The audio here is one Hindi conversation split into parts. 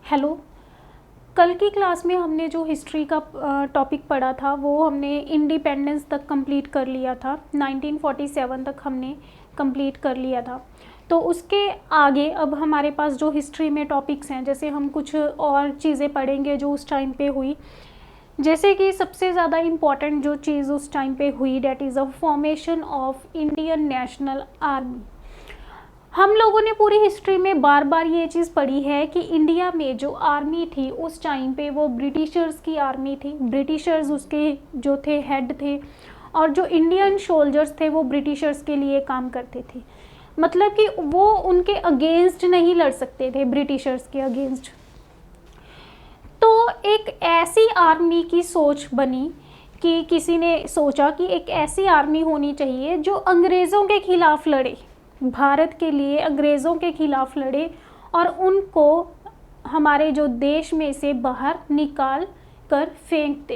हेलो। कल की क्लास में हमने जो हिस्ट्री का टॉपिक पढ़ा था वो हमने इंडिपेंडेंस तक कंप्लीट कर लिया था। 1947 तक हमने कंप्लीट कर लिया था। तो उसके आगे अब हमारे पास जो हिस्ट्री में टॉपिक्स हैं, जैसे हम कुछ और चीज़ें पढ़ेंगे जो उस टाइम पे हुई। जैसे कि सबसे ज़्यादा इम्पॉर्टेंट जो चीज़ उस टाइम पे हुई, that is a formation of Indian national army. हम लोगों ने पूरी हिस्ट्री में बार बार ये चीज़ पढ़ी है कि इंडिया में जो आर्मी थी उस टाइम पे वो ब्रिटिशर्स की आर्मी थी। ब्रिटिशर्स उसके जो थे हेड थे, और जो इंडियन सोल्जर्स थे वो ब्रिटिशर्स के लिए काम करते थे। मतलब कि वो उनके अगेंस्ट नहीं लड़ सकते थे, ब्रिटिशर्स के अगेंस्ट। तो एक ऐसी आर्मी की सोच बनी कि किसी ने सोचा कि एक ऐसी आर्मी होनी चाहिए जो अंग्रेज़ों के खिलाफ लड़े, भारत के लिए अंग्रेज़ों के खिलाफ लड़े और उनको हमारे जो देश में से बाहर निकाल कर फेंक दे।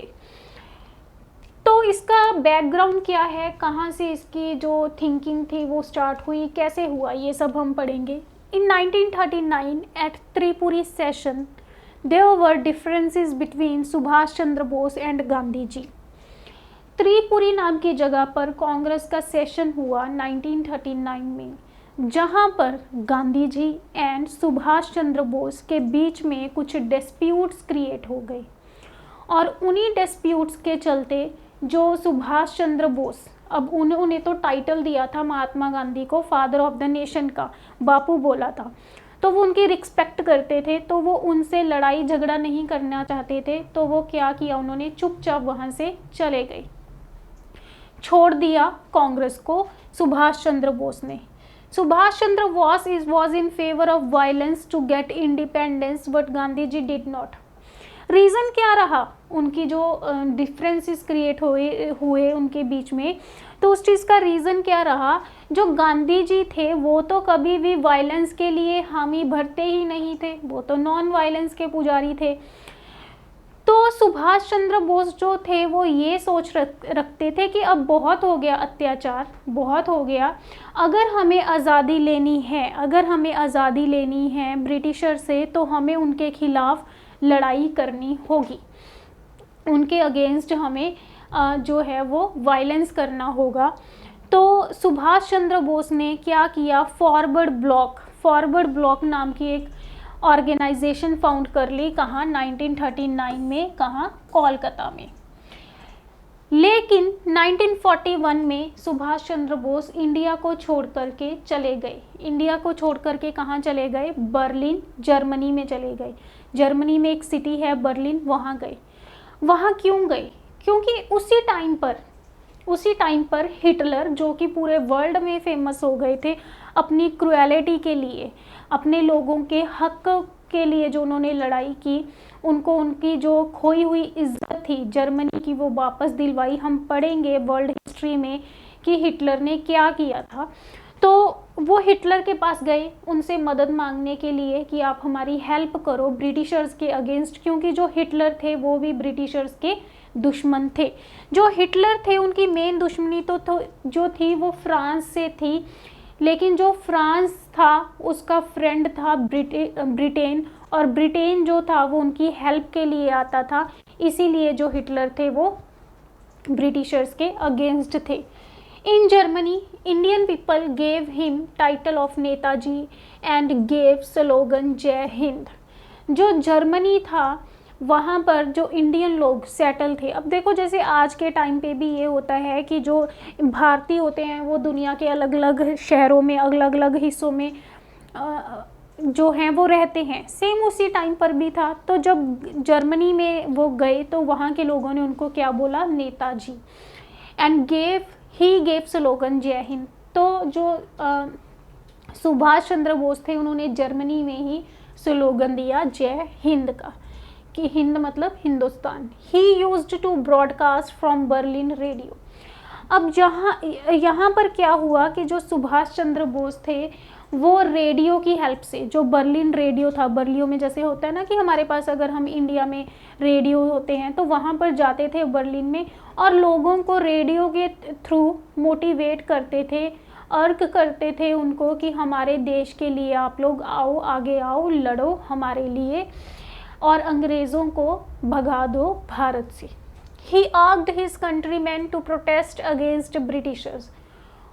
तो इसका बैकग्राउंड क्या है, कहाँ से इसकी जो थिंकिंग थी वो स्टार्ट हुई, कैसे हुआ, ये सब हम पढ़ेंगे। In 1939 at Tripuri session there were differences between Subhash Chandra Bose and Gandhi ji. Tripuri नाम की जगह पर कांग्रेस का सेशन हुआ 1939 में, जहां पर गांधी जी एंड सुभाष चंद्र बोस के बीच में कुछ डिस्प्यूट्स क्रिएट हो गए। और उन्हीं डिस्प्यूट्स के चलते जो सुभाष चंद्र बोस, अब उन्होंने तो टाइटल दिया था महात्मा गांधी को फादर ऑफ द नेशन का, बापू बोला था, तो वो उनकी रिस्पेक्ट करते थे, तो वो उनसे लड़ाई झगड़ा नहीं करना चाहते थे। तो वो क्या किया, उन्होंने चुपचाप वहाँ से चले गए, छोड़ दिया कांग्रेस को सुभाष चंद्र बोस ने। Subhash Chandra Bose was in favour of violence to get independence, but Gandhi ji did not. Reason क्या रहा, उनकी जो डिफरेंसेस क्रिएट हुए उनके बीच में, तो उस चीज़ का रीज़न क्या रहा, जो गांधी जी थे वो तो कभी भी वायलेंस के लिए हामी भरते ही नहीं थे, वो तो नॉन वायलेंस के पुजारी थे। तो सुभाष चंद्र बोस जो थे वो ये सोच रखते थे कि अब बहुत हो गया अत्याचार, बहुत हो गया, अगर हमें आज़ादी लेनी है, अगर हमें आज़ादी लेनी है ब्रिटिशर से, तो हमें उनके खिलाफ लड़ाई करनी होगी, उनके अगेंस्ट हमें जो है वो वायलेंस करना होगा। तो सुभाष चंद्र बोस ने क्या किया, फॉरवर्ड ब्लॉक नाम की एक ऑर्गेनाइजेशन फाउंड कर ली। कहाँ, 1939 में, कहाँ, कोलकाता में। लेकिन 1941 में सुभाष चंद्र बोस इंडिया को छोड़ करके चले गए। इंडिया को छोड़ करके कहाँ चले गए, बर्लिन, जर्मनी में चले गए। जर्मनी में एक सिटी है बर्लिन, वहाँ गए। वहाँ क्यों गए, क्योंकि उसी टाइम पर हिटलर, जो कि पूरे वर्ल्ड में फेमस हो गए थे अपनी क्रुएलिटी के लिए, अपने लोगों के हक के लिए जो उन्होंने लड़ाई की, उनको उनकी जो खोई हुई इज्जत थी जर्मनी की वो वापस दिलवाई। हम पढ़ेंगे वर्ल्ड हिस्ट्री में कि हिटलर ने क्या किया था। तो वो हिटलर के पास गए उनसे मदद मांगने के लिए कि आप हमारी हेल्प करो ब्रिटिशर्स के अगेंस्ट, क्योंकि जो हिटलर थे वो भी ब्रिटिशर्स के दुश्मन थे। जो हिटलर थे उनकी मेन दुश्मनी तो जो थी वो फ्रांस से थी, लेकिन जो फ्रांस था उसका फ्रेंड था ब्रिटेन, और ब्रिटेन जो था वो उनकी हेल्प के लिए आता था, इसीलिए जो हिटलर थे वो ब्रिटिशर्स के अगेंस्ट थे। In Germany Indian people gave him title of Netaji and gave slogan जय हिंद। जो जर्मनी था वहाँ पर जो इंडियन लोग सेटल थे, अब देखो जैसे आज के टाइम पे भी ये होता है कि जो भारतीय होते हैं वो दुनिया के अलग अलग शहरों में, अलग अलग हिस्सों में जो हैं वो रहते हैं, सेम उसी टाइम पर भी था। तो जब जर्मनी में वो गए तो वहाँ के लोगों ने उनको क्या बोला, Netaji, and he gave slogan जय हिंद। तो जो सुभाष चंद्र बोस थे उन्होंने जर्मनी में ही स्लोगन दिया जय हिंद का, कि हिंद मतलब Hindustan. He used to broadcast from Berlin radio. अब यहाँ पर क्या हुआ कि जो सुभाष चंद्र बोस थे वो रेडियो की हेल्प से, जो बर्लिन रेडियो था, बर्लियो में जैसे होता है ना कि हमारे पास अगर हम इंडिया में रेडियो होते हैं तो वहाँ पर जाते थे बर्लिन में, और लोगों को रेडियो के थ्रू मोटिवेट करते थे अर्क करते थे उनको कि हमारे देश के लिए आप लोग आओ, आगे आओ, लड़ो हमारे लिए और अंग्रेज़ों को भगा दो भारत से। He urged his countrymen to protest against Britishers.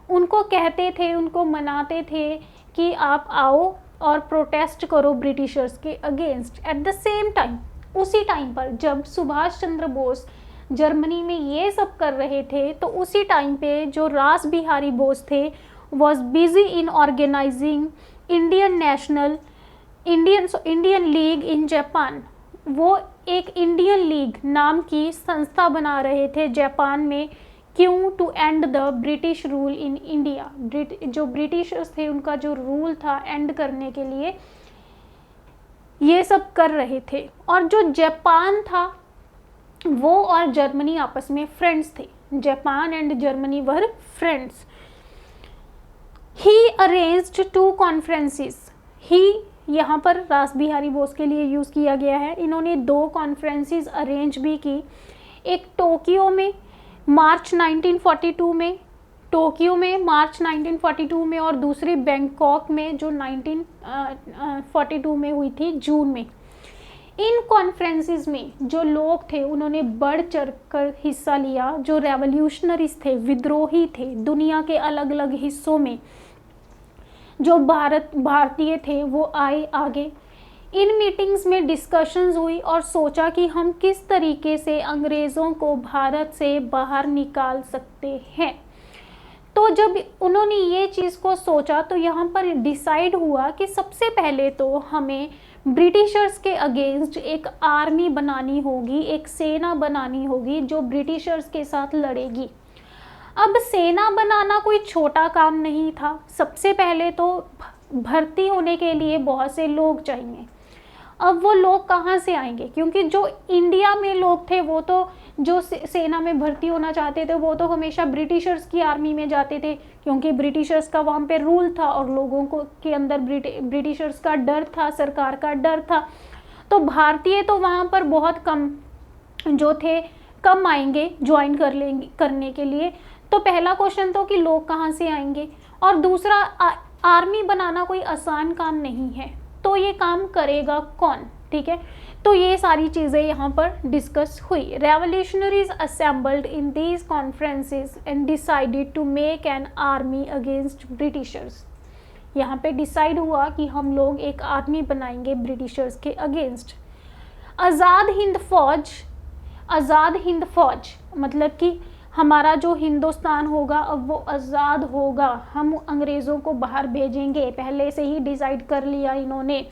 उनको कहते थे, उनको मनाते थे कि आप आओ और प्रोटेस्ट करो ब्रिटिशर्स के against. At the same time, उसी टाइम पर जब सुभाष चंद्र बोस जर्मनी में ये सब कर रहे थे, तो उसी टाइम पे जो रास बिहारी बोस थे was busy in organising Indian league in Japan. वो एक इंडियन लीग नाम की संस्था बना रहे थे जापान में। क्यों? To end the British rule in India. जो ब्रिटिशर्स थे उनका जो रूल था एंड करने के लिए ये सब कर रहे थे। और जो जापान था वो और जर्मनी आपस में फ्रेंड्स थे। Japan and Germany were friends. He arranged 2 conferences. He यहाँ पर रास बिहारी बोस के लिए यूज़ किया गया है। इन्होंने 2 कॉन्फ्रेंसेस अरेंज भी की। एक टोक्यो में मार्च 1942 में, मार्च 1942 में, और दूसरी बैंकॉक में जो 1942 में हुई थी जून में। इन कॉन्फ्रेंसेस में जो लोग थे उन्होंने बढ़ चढ़ कर हिस्सा लिया। जो रेवोल्यूशनरीज थे, विद्रोही थे, दुनिया के अलग अलग हिस्सों में जो भारतीय थे वो आए आगे। इन मीटिंग्स में डिस्कशंस हुई और सोचा कि हम किस तरीके से अंग्रेज़ों को भारत से बाहर निकाल सकते हैं। तो जब उन्होंने ये चीज़ को सोचा तो यहाँ पर डिसाइड हुआ कि सबसे पहले तो हमें ब्रिटिशर्स के अगेंस्ट एक आर्मी बनानी होगी, एक सेना बनानी होगी जो ब्रिटिशर्स के साथ लड़ेगी। अब सेना बनाना कोई छोटा काम नहीं था। सबसे पहले तो भर्ती होने के लिए बहुत से लोग चाहिए। अब वो लोग कहाँ से आएंगे? क्योंकि जो इंडिया में लोग थे वो तो जो सेना में भर्ती होना चाहते थे वो तो हमेशा ब्रिटिशर्स की आर्मी में जाते थे, क्योंकि ब्रिटिशर्स का वहाँ पे रूल था और लोगों को के अंदर ब्रिटिशर्स का डर था, सरकार का डर था। तो भारतीय तो वहाँ पर बहुत कम जो थे, कम आएंगे ज्वाइन करने के लिए। तो पहला क्वेश्चन तो कि लोग कहाँ से आएंगे, और दूसरा आर्मी बनाना कोई आसान काम नहीं है, तो ये काम करेगा कौन? ठीक है, तो ये सारी चीज़ें यहाँ पर डिस्कस हुई। Revolutionaries assembled in these conferences and decided to make an army against Britishers. यहाँ पे डिसाइड हुआ कि हम लोग एक आर्मी बनाएंगे ब्रिटिशर्स के अगेंस्ट। आज़ाद हिंद फौज मतलब कि हमारा जो हिंदुस्तान होगा अब वो आज़ाद होगा, हम अंग्रेज़ों को बाहर भेजेंगे, पहले से ही डिसाइड कर लिया इन्होंने।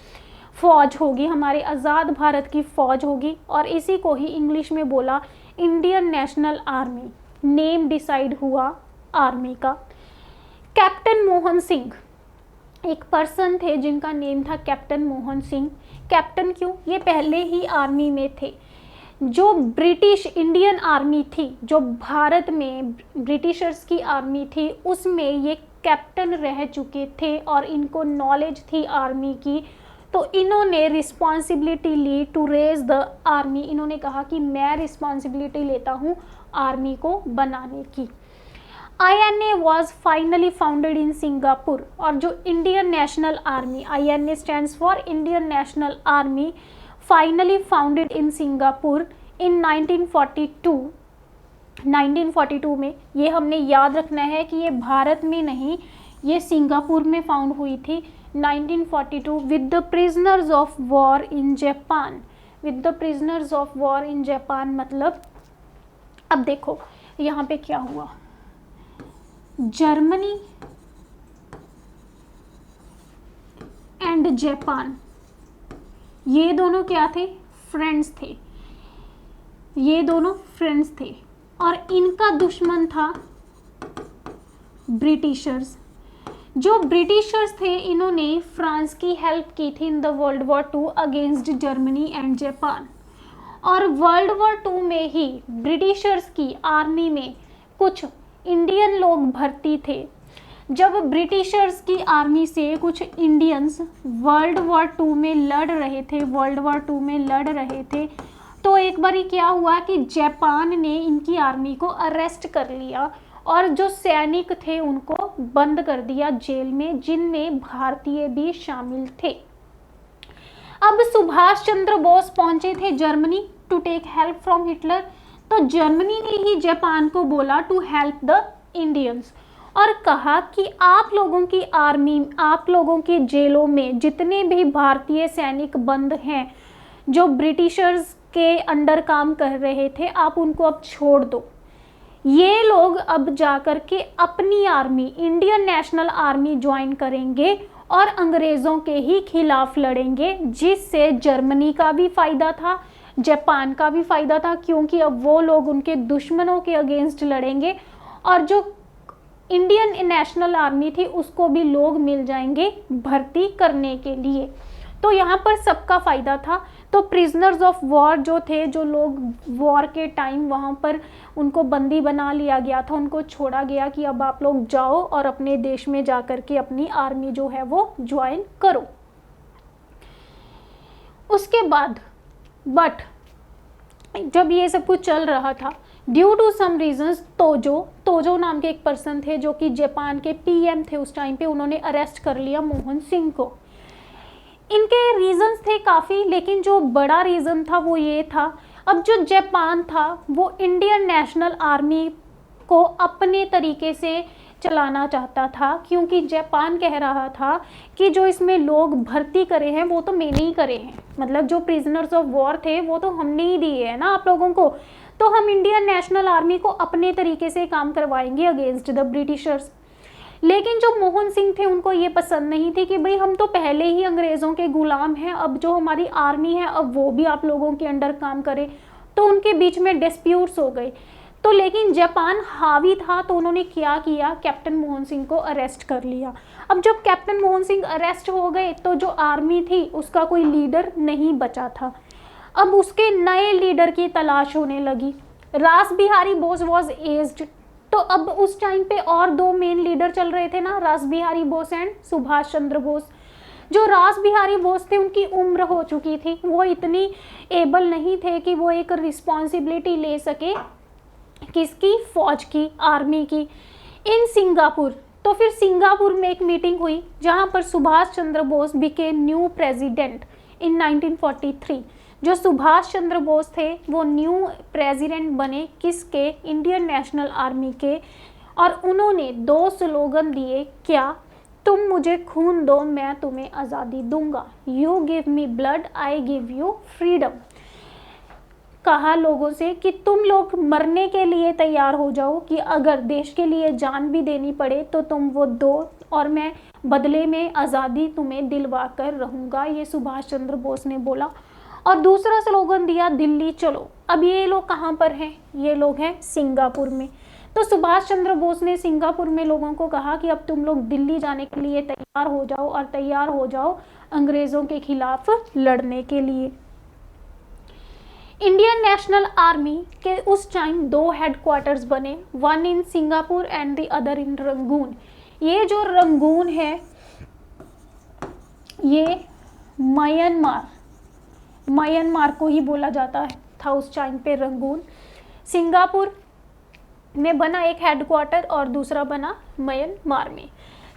फ़ौज होगी हमारे, आज़ाद भारत की फ़ौज होगी, और इसी को ही इंग्लिश में बोला Indian national army. Name decide हुआ आर्मी का। कैप्टन मोहन सिंह एक पर्सन थे जिनका नेम था कैप्टन मोहन सिंह। कैप्टन क्यों? ये पहले ही आर्मी में थे। जो ब्रिटिश इंडियन आर्मी थी, जो भारत में ब्रिटिशर्स की आर्मी थी, उसमें ये कैप्टन रह चुके थे और इनको नॉलेज थी आर्मी की। तो इन्होंने रिस्पॉन्सिबिलिटी ली टू रेज द आर्मी। इन्होंने कहा कि मैं रिस्पॉन्सिबिलिटी लेता हूँ आर्मी को बनाने की। INA was finally founded in Singapore. और जो Indian national army, INA stands for Indian national army, finally founded in Singapore in 1942 में। ये हमने याद रखना है कि ये भारत में नहीं, ये सिंगापुर में फाउंड हुई थी 1942 with the prisoners of war in Japan. With the prisoners of war in Japan मतलब, अब देखो यहाँ पे क्या हुआ, जर्मनी एंड जापान ये दोनों क्या थे? फ्रेंड्स थे। ये दोनों फ्रेंड्स थे और इनका दुश्मन था ब्रिटिशर्स। जो ब्रिटिशर्स थे इन्होंने फ्रांस की हेल्प की थी in the world war 2 against Germany and Japan. और वर्ल्ड वॉर 2 में ही ब्रिटिशर्स की आर्मी में कुछ इंडियन लोग भर्ती थे। जब ब्रिटिशर्स की आर्मी से कुछ इंडियंस वर्ल्ड वॉर 2 में लड़ रहे थे, तो एक बार क्या हुआ कि जापान ने इनकी आर्मी को अरेस्ट कर लिया और जो सैनिक थे उनको बंद कर दिया जेल में, जिनमें भारतीय भी शामिल थे। अब सुभाष चंद्र बोस पहुंचे थे Germany to take help from Hitler. तो जर्मनी ने ही जापान को बोला टू हेल्प द इंडियंस, और कहा कि आप लोगों की आर्मी, आप लोगों की जेलों में जितने भी भारतीय सैनिक बंद हैं जो ब्रिटिशर्स के अंडर काम कर रहे थे, आप उनको अब छोड़ दो। ये लोग अब जाकर के अपनी army, Indian national army join करेंगे और अंग्रेज़ों के ही खिलाफ लड़ेंगे, जिससे जर्मनी का भी फ़ायदा था, जापान का भी फ़ायदा था, क्योंकि अब वो लोग उनके दुश्मनों के अगेंस्ट लड़ेंगे और जो इंडियन नेशनल आर्मी थी उसको भी लोग मिल जाएंगे भर्ती करने के लिए। तो यहाँ पर सबका फ़ायदा था। तो प्रिजनर्स ऑफ वॉर जो थे, जो लोग वॉर के टाइम वहाँ पर उनको बंदी बना लिया गया था, उनको छोड़ा गया कि अब आप लोग जाओ और अपने देश में जाकर के अपनी आर्मी जो है वो ज्वाइन करो। उसके बाद बट जब ये सब कुछ चल रहा था, ड्यू टू सम रीजंस, तोजो नाम के एक पर्सन थे जो कि जापान के पीएम थे उस टाइम पे, उन्होंने अरेस्ट कर लिया मोहन सिंह को। इनके रीजंस थे काफ़ी, लेकिन जो बड़ा रीज़न था वो ये था, अब जो जापान था वो इंडियन नेशनल आर्मी को अपने तरीके से चलाना चाहता था, क्योंकि जापान कह रहा था कि जो इसमें लोग भर्ती करे हैं वो तो मैंने ही करे हैं, मतलब जो प्रिजनर्स ऑफ वॉर थे वो तो हमने ही दिए हैं ना आप लोगों को, तो हम इंडियन नेशनल आर्मी को अपने तरीके से काम करवाएंगे अगेंस्ट द ब्रिटिशर्स। लेकिन जो मोहन सिंह थे उनको ये पसंद नहीं थी कि भाई हम तो पहले ही अंग्रेज़ों के गुलाम हैं, अब जो हमारी आर्मी है अब वो भी आप लोगों के अंडर काम करे। तो उनके बीच में डिस्प्यूट्स हो गए। तो लेकिन जापान हावी था, तो उन्होंने क्या किया, कैप्टन मोहन सिंह को अरेस्ट कर लिया। अब जब कैप्टन मोहन सिंह अरेस्ट हो गए तो जो आर्मी थी उसका कोई लीडर नहीं बचा था। अब उसके नए लीडर की तलाश होने लगी। रास बिहारी बोस वॉज एज्ड, तो अब उस टाइम पे और दो मेन लीडर चल रहे थे ना, रास बिहारी बोस एंड सुभाष चंद्र बोस। जो रास बिहारी बोस थे उनकी उम्र हो चुकी थी, वो इतनी एबल नहीं थे कि वो एक रिस्पॉन्सिबिलिटी ले सके किसकी, फौज की, आर्मी की, इन सिंगापुर। तो फिर सिंगापुर में एक मीटिंग हुई जहां पर Subhash Chandra Bose became new president in 1943। जो सुभाष चंद्र बोस थे वो न्यू प्रेसिडेंट बने किसके, इंडियन नेशनल आर्मी के, और उन्होंने दो स्लोगन दिए, क्या, तुम मुझे खून दो मैं तुम्हें आज़ादी दूंगा, you give me blood I give you freedom. कहा लोगों से कि तुम लोग मरने के लिए तैयार हो जाओ, कि अगर देश के लिए जान भी देनी पड़े तो तुम वो दो, और मैं बदले में आज़ादी तुम्हें दिलवा कर रहूँगा, ये सुभाष चंद्र बोस ने बोला। और दूसरा स्लोगन दिया, दिल्ली चलो। अब ये लोग कहाँ पर हैं, ये लोग हैं सिंगापुर में। तो सुभाष चंद्र बोस ने सिंगापुर में लोगों को कहा कि अब तुम लोग दिल्ली जाने के लिए तैयार हो जाओ, और तैयार हो जाओ अंग्रेज़ों के खिलाफ लड़ने के लिए। इंडियन नेशनल आर्मी के उस टाइम दो हेडक्वार्टर्स बने, one in Singapore and the other in Rangoon. ये जो रंगून है ये म्यांमार को ही बोला जाता था उस टाइम पे रंगून। सिंगापुर में बना एक हेडक्वार्टर और दूसरा बना म्यांमार में।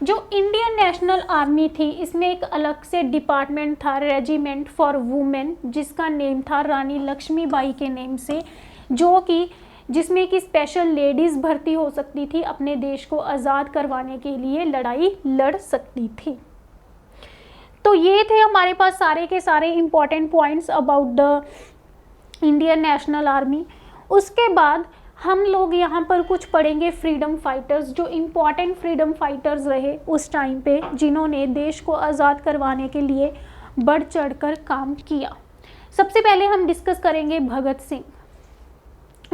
जो इंडियन नेशनल आर्मी थी इसमें एक अलग से डिपार्टमेंट था, रेजिमेंट फॉर वुमेन, जिसका नेम था रानी लक्ष्मीबाई के नेम से, जो कि जिसमें कि स्पेशल लेडीज़ भर्ती हो सकती थी, अपने देश को आज़ाद करवाने के लिए लड़ाई लड़ सकती थी। तो ये थे हमारे पास सारे के सारे important points about the Indian national army. उसके बाद हम लोग यहाँ पर कुछ पढ़ेंगे फ्रीडम फाइटर्स, जो इम्पॉर्टेंट फ्रीडम फाइटर्स रहे उस टाइम पे, जिन्होंने देश को आज़ाद करवाने के लिए बढ़ चढ़कर काम किया। सबसे पहले हम डिस्कस करेंगे भगत सिंह।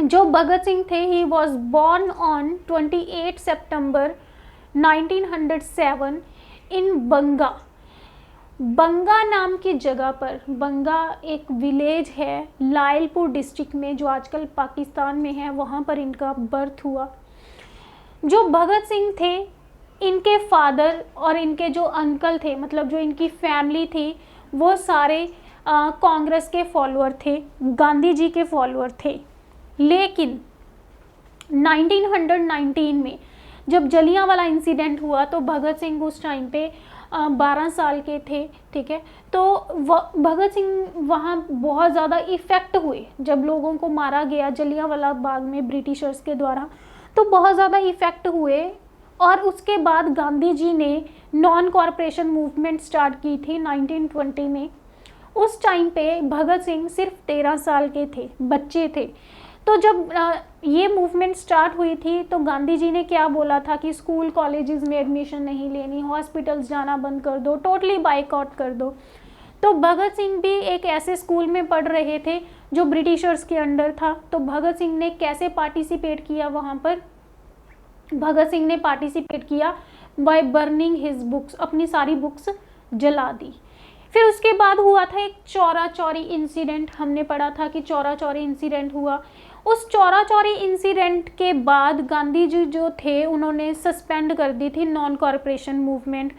जो भगत सिंह थे, ही वॉज बॉर्न ऑन 28 सितंबर 1907 इन बंगा। बंगा नाम की जगह पर, बंगा एक विलेज है लायलपुर डिस्ट्रिक्ट में जो आजकल पाकिस्तान में है, वहाँ पर इनका बर्थ हुआ। जो भगत सिंह थे, इनके फादर और इनके जो अंकल थे, मतलब जो इनकी फैमिली थी, वो सारे कांग्रेस के फॉलोअर थे, गांधी जी के फॉलोअर थे। लेकिन 1919 में जब जलियांवाला इंसिडेंट हुआ तो भगत सिंह उस टाइम पे 12 साल के थे, ठीक है। तो भगत सिंह वहाँ बहुत ज़्यादा इफ़ेक्ट हुए जब लोगों को मारा गया जलियांवाला बाग में ब्रिटिशर्स के द्वारा, तो बहुत ज़्यादा इफ़ेक्ट हुए। और उसके बाद गांधी जी ने नॉन कॉरपोरेशन मूवमेंट स्टार्ट की थी 1920 में। उस टाइम पे भगत सिंह सिर्फ 13 साल के थे, बच्चे थे। तो जब ये मूवमेंट स्टार्ट हुई थी तो गांधी जी ने क्या बोला था कि स्कूल कॉलेजेस में एडमिशन नहीं लेनी, हॉस्पिटल्स जाना बंद कर दो, टोटली बाइकआउट कर दो। तो भगत सिंह भी एक ऐसे स्कूल में पढ़ रहे थे जो ब्रिटिशर्स के अंडर था। तो भगत सिंह ने कैसे पार्टिसिपेट किया वहाँ पर? भगत सिंह ने पार्टिसिपेट किया बाय बर्निंग हिज बुक्स, अपनी सारी बुक्स जला दी। फिर उसके बाद हुआ था एक चौरा चौरी इंसिडेंट, हमने पढ़ा था कि चौरा चौरी इंसिडेंट हुआ। उस चौरा चौरी इंसिडेंट के बाद गांधी जी जो थे उन्होंने सस्पेंड कर दी थी नॉन कॉरपोरेशन मूवमेंट।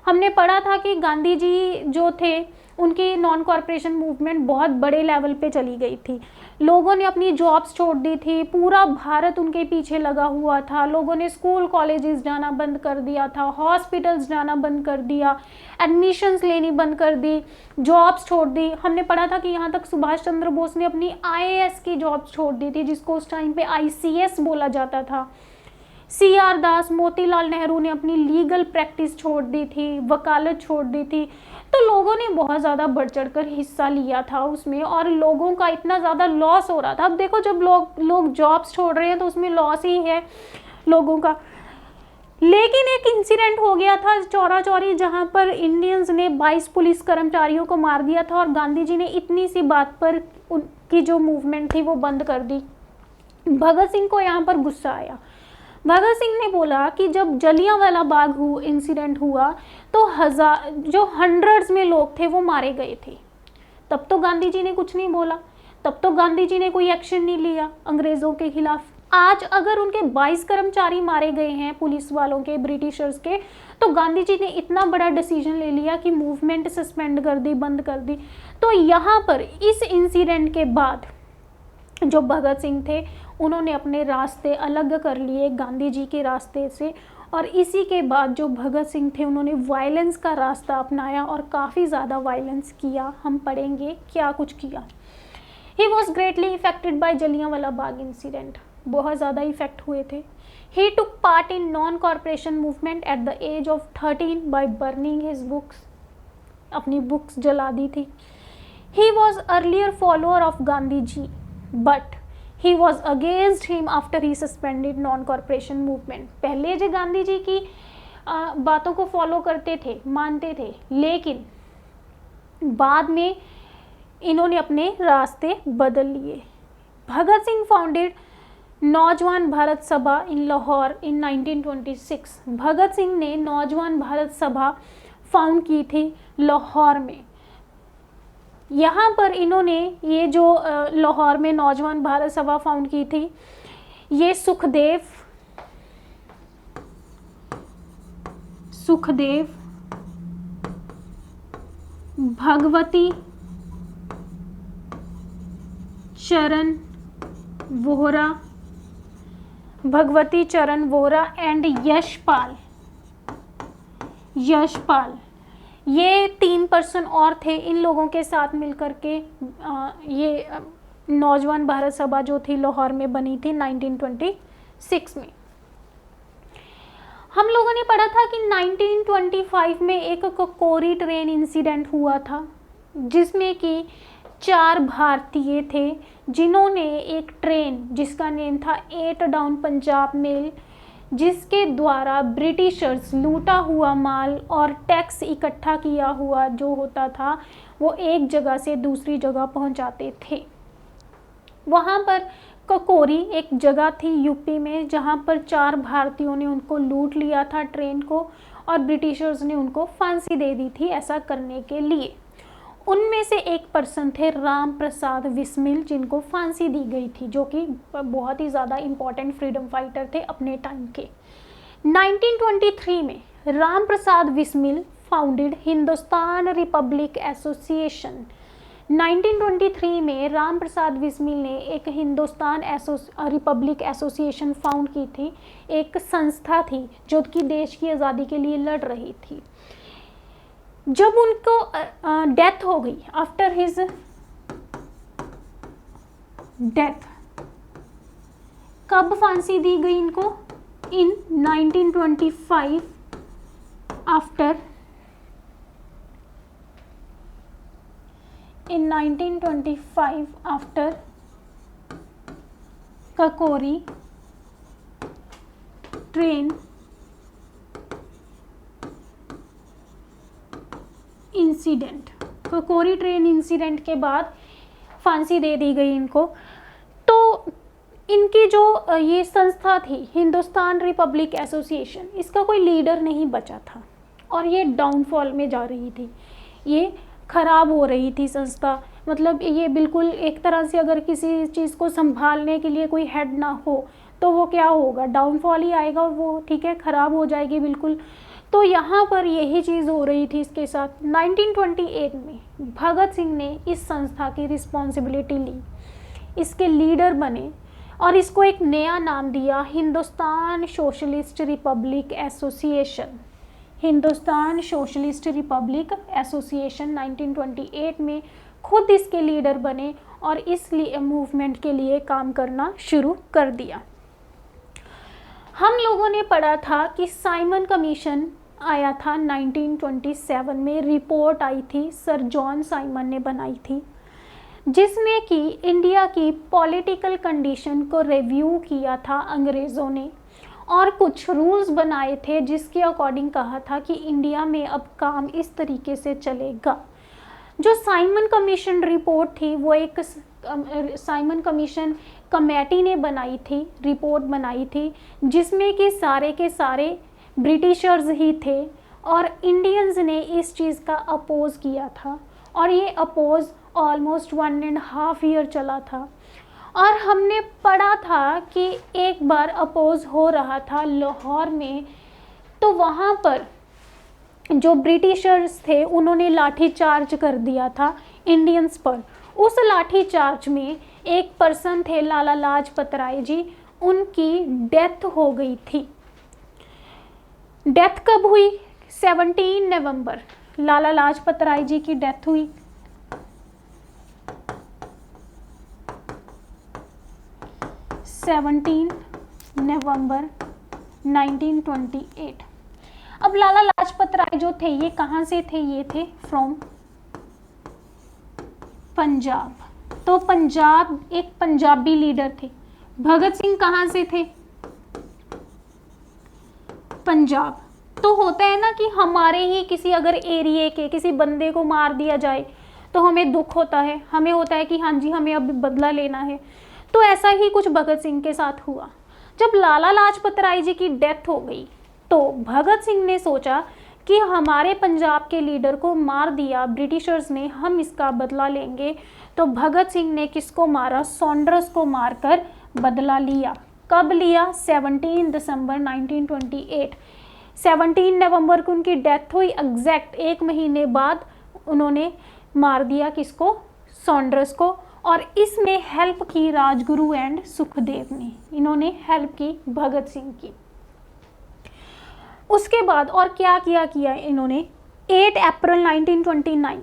हमने पढ़ा था कि गांधी जी जो थे उनकी नॉन कॉरपोरेशन मूवमेंट बहुत बड़े लेवल पे चली गई थी। लोगों ने अपनी जॉब्स छोड़ दी थी, पूरा भारत उनके पीछे लगा हुआ था। लोगों ने स्कूल कॉलेजेस जाना बंद कर दिया था, हॉस्पिटल्स जाना बंद कर दिया, एडमिशन्स लेनी बंद कर दी, जॉब्स छोड़ दी। हमने पढ़ा था कि यहाँ तक सुभाष चंद्र बोस ने अपनी IAS की जॉब्स छोड़ दी थी, जिसको उस टाइम पे ICS बोला जाता था। CR दास, मोतीलाल नेहरू ने अपनी लीगल प्रैक्टिस छोड़ दी थी, वकालत छोड़ दी थी। तो लोगों ने बहुत ज़्यादा बढ़ चढ़कर हिस्सा लिया था उसमें, और लोगों का इतना ज़्यादा लॉस हो रहा था। अब देखो जब लोग जॉब्स छोड़ रहे हैं तो उसमें लॉस ही है लोगों का। लेकिन एक इंसिडेंट हो गया था चौरा चौरी, जहाँ पर इंडियंस ने 22 पुलिस कर्मचारियों को मार दिया था, और गांधी जी ने इतनी सी बात पर उनकी जो मूवमेंट थी वो बंद कर दी। भगत सिंह को यहाँ पर गुस्सा आया। भगत सिंह ने बोला कि जब जलियांवाला बाग इंसिडेंट हुआ तो जो हंड्रेड्स में लोग थे वो मारे गए थे, तब तो गांधी जी ने कुछ नहीं बोला, तब तो गांधी जी ने कोई एक्शन नहीं लिया अंग्रेज़ों के खिलाफ। आज अगर उनके 22 कर्मचारी मारे गए हैं पुलिस वालों के, ब्रिटिशर्स के, तो गांधी जी ने इतना बड़ा डिसीजन ले लिया कि मूवमेंट सस्पेंड कर दी, बंद कर दी। तो यहाँ पर इस इंसिडेंट के बाद जो भगत सिंह थे उन्होंने अपने रास्ते अलग कर लिए गांधी जी के रास्ते से, और इसी के बाद जो भगत सिंह थे उन्होंने वायलेंस का रास्ता अपनाया और काफ़ी ज़्यादा वायलेंस किया। हम पढ़ेंगे क्या कुछ किया। He was greatly affected by Jallianwala Bagh incident, बहुत ज़्यादा इफेक्ट हुए थे। He took part in non corporation movement at the age of 13 by burning his books, अपनी बुक्स जला दी थी। He was earlier follower of Gandhi ji but he was against him after he suspended non-corporation movement। पहले जो गांधी जी की बातों को फॉलो करते थे, मानते थे, लेकिन बाद में इन्होंने अपने रास्ते बदल लिए। भगत सिंह फाउंडेड नौजवान भारत सभा इन लाहौर इन 1926। भगत सिंह ने नौजवान भारत सभा फाउंड की थी लाहौर में। यहाँ पर इन्होंने ये जो लाहौर में नौजवान भारत सभा फाउंड की थी, ये सुखदेव भगवती चरण वोहरा एंड यशपाल, ये 3 पर्सन और थे। इन लोगों के साथ मिलकर के ये नौजवान भारत सभा जो थी लाहौर में बनी थी 1926 में। हम लोगों ने पढ़ा था कि 1925 में एक कोकोरी ट्रेन इंसिडेंट हुआ था, जिसमें कि 4 भारतीय थे जिन्होंने एक ट्रेन जिसका नेम था 8 डाउन पंजाब मेल, जिसके द्वारा ब्रिटिशर्स लूटा हुआ माल और टैक्स इकट्ठा किया हुआ जो होता था वो एक जगह से दूसरी जगह पहुंचाते थे। वहाँ पर ककोरी एक जगह थी यूपी में, जहाँ पर 4 भारतीयों ने उनको लूट लिया था ट्रेन को, और ब्रिटिशर्स ने उनको फांसी दे दी थी ऐसा करने के लिए। उनमें से एक पर्सन थे राम प्रसाद बिस्मिल, जिनको फांसी दी गई थी, जो कि बहुत ही ज़्यादा इम्पॉर्टेंट फ्रीडम फाइटर थे अपने टाइम के। 1923 में Ram Prasad Bismil founded Hindustan republic association, 1923 में राम प्रसाद बिस्मिल ने एक हिंदुस्तान रिपब्लिक एसोसिएशन फाउंड की थी, एक संस्था थी जो कि देश की आज़ादी के लिए लड़ रही थी। जब उनको डेथ हो गई, आफ्टर हिज डेथ, कब फांसी दी गई इनको? In 1925 after in 1925 after Kakori train incident, Kakori train incident के बाद फांसी दे दी गई इनको। तो इनकी जो ये संस्था थी हिंदुस्तान रिपब्लिक एसोसिएशन, इसका कोई लीडर नहीं बचा था और ये डाउनफॉल में जा रही थी, ये खराब हो रही थी संस्था। मतलब ये बिल्कुल एक तरह से अगर किसी चीज़ को संभालने के लिए कोई हेड ना हो तो वो क्या होगा, डाउनफॉल ही आएगा, वो ठीक है खराब हो जाएगी बिल्कुल। तो यहाँ पर यही चीज़ हो रही थी इसके साथ। 1928 में भगत सिंह ने इस संस्था की रिस्पॉन्सिबिलिटी ली, इसके लीडर बने और इसको एक नया नाम दिया, Hindustan socialist Republic association. Hindustan socialist Republic association 1928 में खुद इसके लीडर बने और इस मूवमेंट के लिए काम करना शुरू कर दिया। हम लोगों ने पढ़ा था कि साइमन कमीशन आया था 1927 में, रिपोर्ट आई थी, सर जॉन साइमन ने बनाई थी, जिसमें कि इंडिया की पॉलिटिकल कंडीशन को रिव्यू किया था अंग्रेज़ों ने और कुछ रूल्स बनाए थे जिसके अकॉर्डिंग कहा था कि इंडिया में अब काम इस तरीके से चलेगा। जो साइमन कमीशन रिपोर्ट थी वो एक साइमन कमीशन कमेटी ने बनाई थी, रिपोर्ट बनाई थी, जिसमें कि सारे के सारे ब्रिटिशर्स ही थे और इंडियंस ने इस चीज़ का अपोज किया था और ये अपोज ऑलमोस्ट 1.5 ईयर चला था। और हमने पढ़ा था कि एक बार अपोज हो रहा था लाहौर में, तो वहाँ पर जो ब्रिटिशर्स थे उन्होंने लाठी चार्ज कर दिया था इंडियंस पर। उस लाठी चार्ज में एक पर्सन थे लाला लाजपत राय जी, उनकी डेथ हो गई थी। डेथ कब हुई? 17 नवंबर लाला लाजपत राय जी की डेथ हुई। 17 नवंबर 1928। अब लाला लाजपत राय जो थे ये कहाँ से थे? ये थे फ्रॉम पंजाब। तो पंजाब, एक पंजाबी लीडर थे। भगत सिंह कहाँ से थे? पंजाब। तो होता है ना कि हमारे ही किसी अगर एरिया के किसी बंदे को मार दिया जाए तो हमें दुख होता है, हमें होता है कि हाँ जी हमें अब बदला लेना है। तो ऐसा ही कुछ भगत सिंह के साथ हुआ। जब लाला लाजपत राय जी की डेथ हो गई तो भगत सिंह ने सोचा कि हमारे पंजाब के लीडर को मार दिया ब्रिटिशर्स ने, हम इसका बदला लेंगे। तो भगत सिंह ने किसको मारा? सॉन्डर्स को मारकर बदला लिया। कब लिया? 17 दिसंबर 1928। 17 नवंबर को उनकी डेथ हुई, एग्जैक्ट एक महीने बाद उन्होंने मार दिया किसको? सॉन्डर्स को। और इसमें हेल्प की राजगुरु एंड सुखदेव ने, इन्होंने हेल्प की भगत सिंह की। उसके बाद और क्या किया इन्होंने? 8 अप्रैल 1929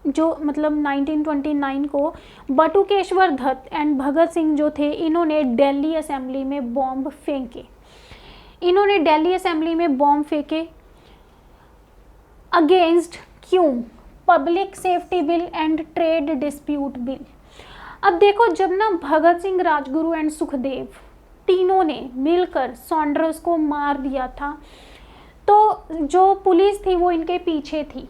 जो मतलब 1929 को बटुकेश्वर दत्त एंड भगत सिंह जो थे इन्होंने दिल्ली असेंबली में बॉम्ब फेंके। इन्होंने दिल्ली असेंबली में बॉम्ब फेंके अगेंस्ट क्यों? Public safety bill and trade dispute bill. अब देखो जब ना भगत सिंह, राजगुरु एंड सुखदेव तीनों ने मिलकर सॉन्डर्स को मार दिया था, तो जो पुलिस थी वो इनके पीछे थी।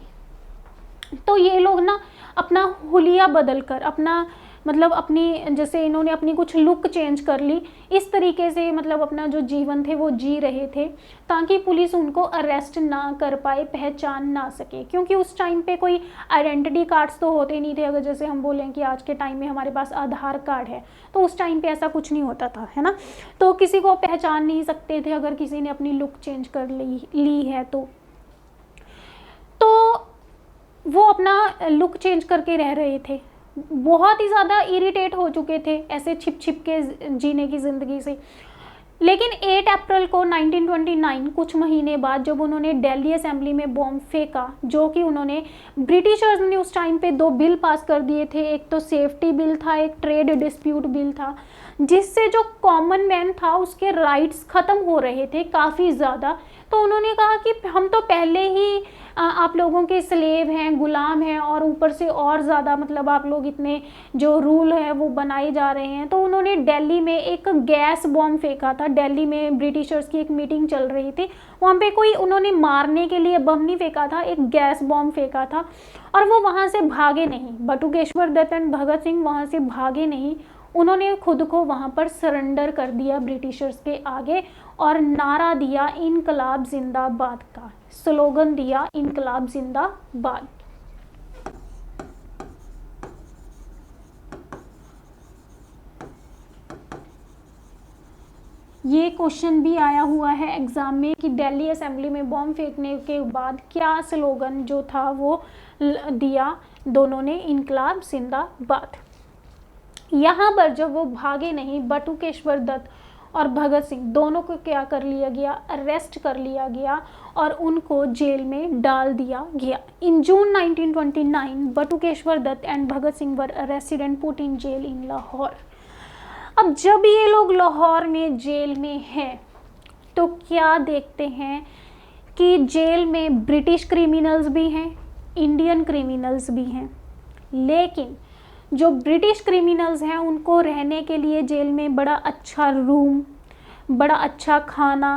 तो ये लोग ना अपना हुलिया बदल कर, अपना मतलब अपनी जैसे इन्होंने अपनी कुछ लुक चेंज कर ली, इस तरीके से मतलब अपना जो जीवन थे वो जी रहे थे ताकि पुलिस उनको अरेस्ट ना कर पाए, पहचान ना सके। क्योंकि उस टाइम पे कोई आइडेंटिटी कार्ड्स तो होते नहीं थे। अगर जैसे हम बोलें कि आज के टाइम में हमारे पास आधार कार्ड है, तो उस टाइम पे ऐसा कुछ नहीं होता था, है ना। तो किसी को पहचान नहीं सकते थे अगर किसी ने अपनी लुक चेंज कर ली है तो वो अपना लुक चेंज करके रह रहे थे, बहुत ही ज़्यादा इरिटेट हो चुके थे ऐसे छिप छिप के जीने की ज़िंदगी से। लेकिन 8 अप्रैल को 1929 कुछ महीने बाद जब उन्होंने दिल्ली असेंबली में बॉम्ब फेंका, जो कि उन्होंने ब्रिटिशर्स ने उस टाइम पे 2 बिल पास कर दिए थे, एक तो सेफ्टी बिल था, एक ट्रेड डिस्प्यूट बिल था, जिससे जो कॉमन मैन था उसके राइट्स ख़त्म हो रहे थे काफ़ी ज़्यादा। तो उन्होंने कहा कि हम तो पहले ही आप लोगों के स्लेव हैं, गुलाम हैं, और ऊपर से और ज़्यादा मतलब आप लोग इतने जो रूल है वो बनाए जा रहे हैं। तो उन्होंने दिल्ली में एक गैस बॉम्ब फेंका था। दिल्ली में ब्रिटिशर्स की एक मीटिंग चल रही थी, वहाँ पे कोई उन्होंने मारने के लिए बम नहीं फेंका था, एक गैस बॉम्ब फेंका था, और वो वहाँ से भागे नहीं। बटुकेश्वर दत्त एंड भगत सिंह वहाँ से भागे नहीं, उन्होंने खुद को वहाँ पर सरेंडर कर दिया ब्रिटिशर्स के आगे, और नारा दिया इनकलाब जिंदाबाद का, स्लोगन दिया इनकलाब जिंदाबाद। ये क्वेश्चन भी आया हुआ है एग्जाम में कि दिल्ली असेंबली में बॉम्ब फेंकने के बाद क्या स्लोगन जो था वो दिया दोनों ने, इनकलाब जिंदाबाद। यहाँ पर जब वो भागे नहीं, बटुकेश्वर दत्त और भगत सिंह दोनों को क्या कर लिया गया, अरेस्ट कर लिया गया और उनको जेल में डाल दिया गया। In June 1929 Batukeshwar Dutt and Bhagat Singh were arrested and put in jail in Lahore. अब जब ये लोग लाहौर में जेल में हैं तो क्या देखते हैं कि जेल में ब्रिटिश क्रिमिनल्स भी हैं, इंडियन क्रिमिनल्स भी हैं, लेकिन जो ब्रिटिश क्रिमिनल्स हैं उनको रहने के लिए जेल में बड़ा अच्छा रूम, बड़ा अच्छा खाना,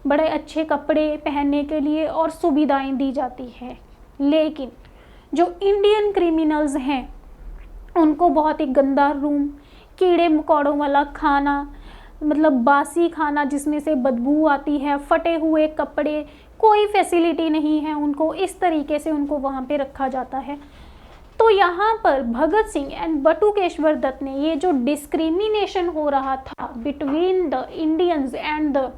बड़े अच्छे कपड़े पहनने के लिए और सुविधाएं दी जाती है। लेकिन जो इंडियन क्रिमिनल्स हैं उनको बहुत ही गंदा रूम, कीड़े मकोड़ों वाला खाना, मतलब बासी खाना जिसमें से बदबू आती है, फटे हुए कपड़े, कोई फैसिलिटी नहीं है उनको, इस तरीके से उनको वहाँ पे रखा जाता है। तो यहाँ पर भगत सिंह एंड बटुकेश्वर दत्त ने ये जो डिस्क्रिमिनेशन हो रहा था between the Indians and the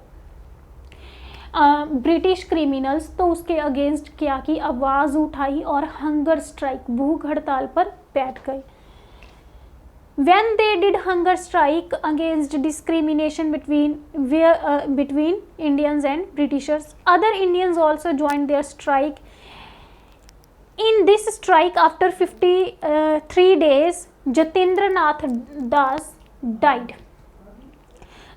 British criminals, तो उसके अगेंस्ट क्या की आवाज़ उठाई और हंगर स्ट्राइक, भूख हड़ताल पर बैठ गए। When they did hunger strike against discrimination between Indians and Britishers, other Indians also joined their strike. In this strike, after 53 days, Jatendra Nath Das died.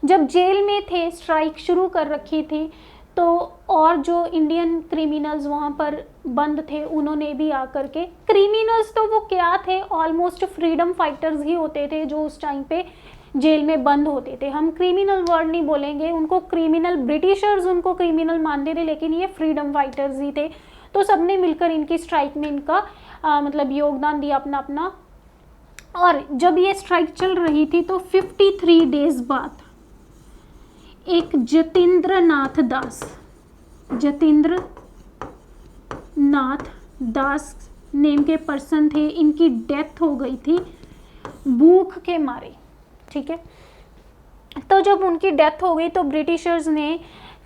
जब जेल में थे, स्ट्राइक शुरू कर रखी थी, तो और जो इंडियन क्रिमिनल्स वहाँ पर बंद थे उन्होंने भी आकर के, क्रिमिनल्स तो वो क्या थे, ऑलमोस्ट फ्रीडम फाइटर्स ही होते थे जो उस टाइम पे जेल में बंद होते थे। हम क्रिमिनल वर्ड नहीं बोलेंगे उनको, क्रिमिनल ब्रिटिशर्स उनको क्रिमिनल मानते थे, लेकिन ये फ्रीडम फाइटर्स ही थे। तो सबने मिलकर इनकी स्ट्राइक में इनका मतलब योगदान दिया अपना अपना। और जब ये स्ट्राइक चल रही थी तो 53 डेज बाद एक जतेंद्र नाथ दास नेम के पर्सन थे, इनकी डेथ हो गई थी भूख के मारे। ठीक है, तो जब उनकी डेथ हो गई तो ब्रिटिशर्स ने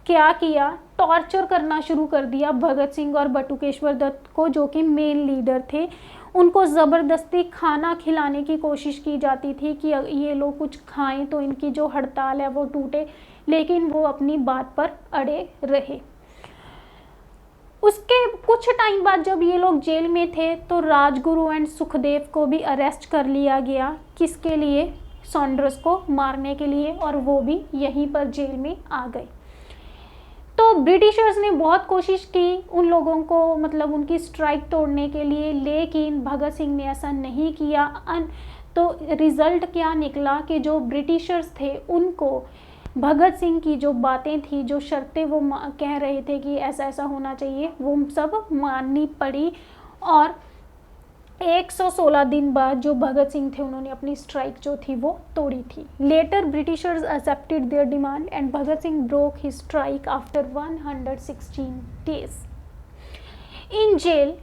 क्या किया, टॉर्चर करना शुरू कर दिया भगत सिंह और बटुकेश्वर दत्त को, जो कि मेन लीडर थे। उनको ज़बरदस्ती खाना खिलाने की कोशिश की जाती थी कि ये लोग कुछ खाएं तो इनकी जो हड़ताल है वो टूटे, लेकिन वो अपनी बात पर अड़े रहे। उसके कुछ टाइम बाद जब ये लोग जेल में थे तो राजगुरु एंड सुखदेव को भी अरेस्ट कर लिया गया। किसके लिए? सॉन्डर्स को मारने के लिए, और वो भी यहीं पर जेल में आ गए। तो ब्रिटिशर्स ने बहुत कोशिश की उन लोगों को मतलब उनकी स्ट्राइक तोड़ने के लिए, लेकिन भगत सिंह ने ऐसा नहीं किया। तो रिज़ल्ट क्या निकला कि जो ब्रिटिशर्स थे उनको भगत सिंह की जो बातें थी, जो शर्तें वो कह रहे थे कि ऐसा ऐसा होना चाहिए, वो सब माननी पड़ी। और 116 दिन बाद जो भगत सिंह थे उन्होंने अपनी स्ट्राइक जो थी वो तोड़ी थी। Later Britishers accepted their demand and Bhagat Singh broke his strike after 116 days. In jail,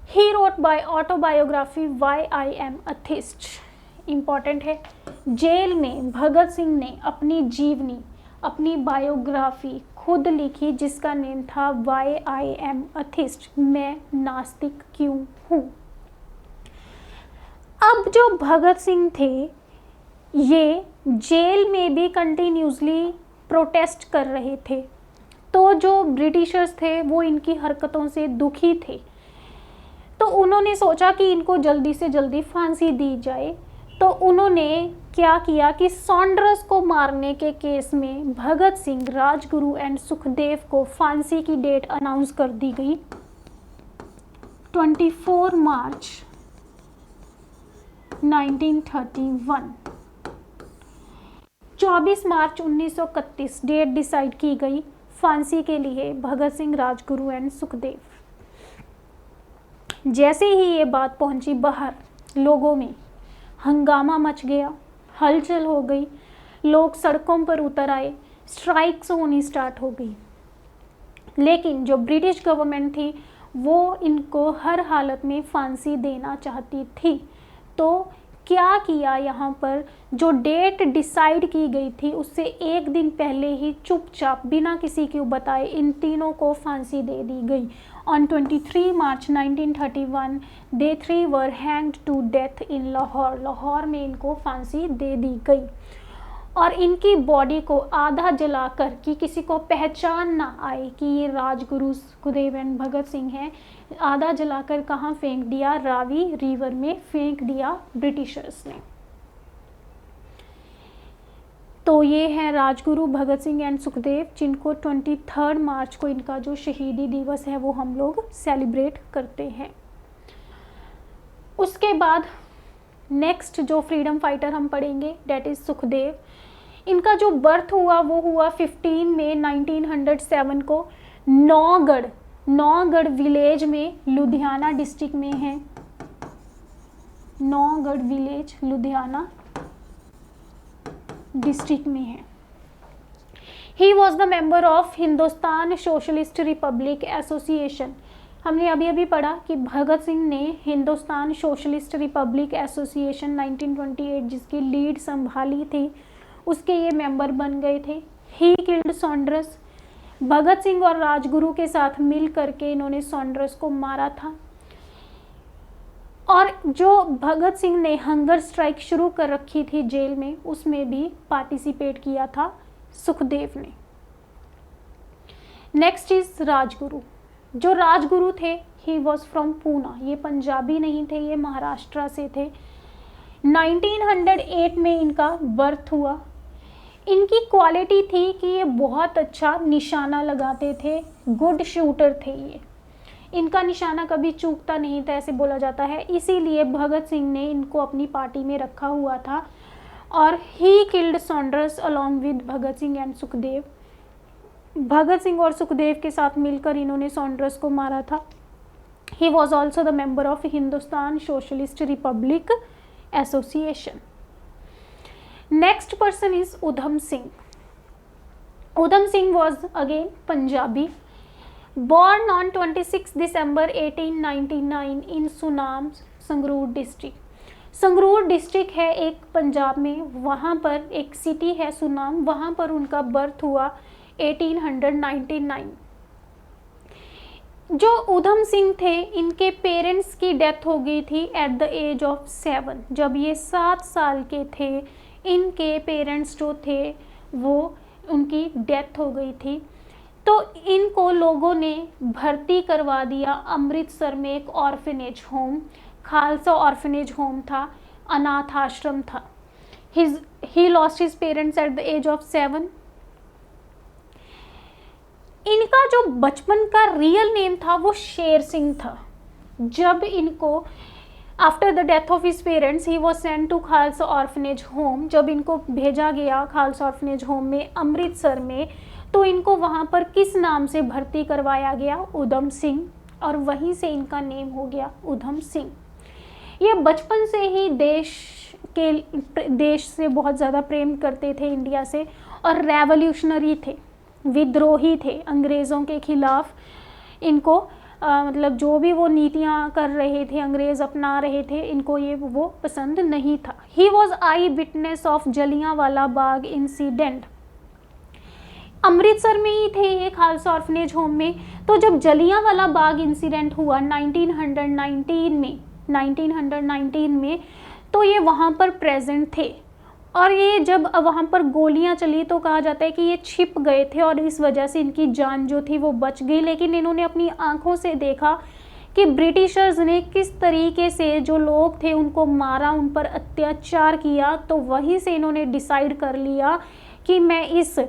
he wrote by autobiography Why I Am a Theist. Important है, जेल में भगत सिंह ने अपनी जीवनी, अपनी बायोग्राफी खुद लिखी जिसका नेम था वाई आई एम अथिस्ट, मैं नास्तिक क्यों हूँ। अब जो भगत सिंह थे ये जेल में भी कंटिन्यूसली प्रोटेस्ट कर रहे थे, तो जो ब्रिटिशर्स थे वो इनकी हरकतों से दुखी थे, तो उन्होंने सोचा कि इनको जल्दी से जल्दी फांसी दी जाए। तो उन्होंने क्या किया कि सॉन्डर्स को मारने के केस में भगत सिंह, राजगुरु एंड सुखदेव को फांसी की डेट अनाउंस कर दी गई 24 मार्च 1931। 24 मार्च 1931 डेट डिसाइड की गई फांसी के लिए भगत सिंह, राजगुरु एंड सुखदेव। जैसे ही ये बात पहुंची बाहर, लोगों में हंगामा मच गया, हलचल हो गई, लोग सड़कों पर उतर आए, स्ट्राइक्स होनी स्टार्ट हो गई। लेकिन जो ब्रिटिश गवर्नमेंट थी वो इनको हर हालत में फांसी देना चाहती थी। तो क्या किया, यहाँ पर जो डेट डिसाइड की गई थी उससे एक दिन पहले ही चुपचाप बिना किसी को बताए इन तीनों को फांसी दे दी गई। On 23 March 1931 they three were hanged to death in Lahore. Lahore में इनको फांसी दे दी गई और इनकी बॉडी को आधा जलाकर कि किसी को पहचान ना आए कि ये राजगुरु सुखदेव एंड भगत सिंह हैं, आधा जलाकर कहाँ फेंक दिया, रावी रिवर में फेंक दिया ब्रिटिशर्स ने। तो ये है राजगुरु भगत सिंह एंड सुखदेव, जिनको 23 मार्च को इनका जो शहीदी दिवस है वो हम लोग सेलिब्रेट करते हैं। उसके बाद नेक्स्ट जो फ्रीडम फाइटर हम पढ़ेंगे डेट इज सुखदेव। इनका जो बर्थ हुआ वो हुआ 15 मई 1907 को नौगढ़ विलेज में, लुधियाना डिस्ट्रिक्ट में है। नौगढ़ विलेज लुधियाना डिस्ट्रिक्ट में है। ही was the member of Hindustan socialist Republic association. हमने अभी अभी पढ़ा कि भगत सिंह ने हिंदुस्तान सोशलिस्ट रिपब्लिक एसोसिएशन 1928 जिसकी लीड संभाली थी, उसके ये मेंबर बन गए थे। He killed Saunders. Bhagat Singh और राजगुरु के साथ मिल करके इन्होंने सॉन्डर्स को मारा था। और जो भगत सिंह ने हंगर स्ट्राइक शुरू कर रखी थी जेल में, उसमें भी पार्टिसिपेट किया था सुखदेव ने। Next is Rajguru. जो राजगुरु थे ही वॉज फ्रॉम पूना। ये पंजाबी नहीं थे, ये महाराष्ट्र से थे। 1908 में इनका बर्थ हुआ। इनकी क्वालिटी थी कि ये बहुत अच्छा निशाना लगाते थे, गुड शूटर थे ये। इनका निशाना कभी चूकता नहीं था, ऐसे बोला जाता है। इसीलिए भगत सिंह ने इनको अपनी पार्टी में रखा हुआ था। और he killed Saunders along with Bhagat Singh and Sukhdev. Bhagat Singh और सुखदेव के साथ मिलकर इन्होंने सॉन्डर्स को मारा था। He was also the member of Hindustan socialist Republic association. Next person is Udham Singh. Udham Singh was again Punjabi. Born on 26 December 1899 in Sunam, Sangrur district. Sangrur district है एक पंजाब में, वहाँ पर एक सिटी है सुनाम, वहाँ पर उनका बर्थ हुआ 1899। जो उधम सिंह थे इनके पेरेंट्स की डेथ हो गई थी एट द एज ऑफ 7। जब ये 7 साल के थे इनके पेरेंट्स जो थे वो उनकी डेथ हो गई थी। तो इनको लोगों ने भर्ती करवा दिया अमृतसर में एक orphanage home, Khalsa orphanage home था, अनाथ आश्रम था। He lost his parents at the age of 7। इनका जो बचपन का रियल नेम था वो शेर सिंह था। जब इनको after the death of his parents he was sent to Khalsa orphanage home, जब इनको भेजा गया खालसा ऑर्फनेज होम में अमृतसर में, तो इनको वहाँ पर किस नाम से भर्ती करवाया गया? उधम सिंह। और वहीं से इनका नेम हो गया उधम सिंह। ये बचपन से ही देश से बहुत ज़्यादा प्रेम करते थे, इंडिया से, और रेवोल्यूशनरी थे, विद्रोही थे अंग्रेज़ों के खिलाफ। इनको मतलब जो भी वो नीतियाँ कर रहे थे, अंग्रेज़ अपना रहे थे, इनको ये वो पसंद नहीं था। He was I witness of Jallianwala Bagh incident. Amritsar में ही थे ये खालसा ऑर्फनेज होम में। तो जब जलियांवाला बाग इंसिडेंट हुआ 1919 में, तो ये वहाँ पर प्रेजेंट थे। और ये जब वहाँ पर गोलियाँ चली तो कहा जाता है कि ये छिप गए थे और इस वजह से इनकी जान जो थी वो बच गई। लेकिन इन्होंने अपनी आंखों से देखा कि ब्रिटिशर्स ने किस तरीके से जो लोग थे उनको मारा, उन पर अत्याचार किया। तो वहीं से इन्होंने डिसाइड कर लिया कि मैं इस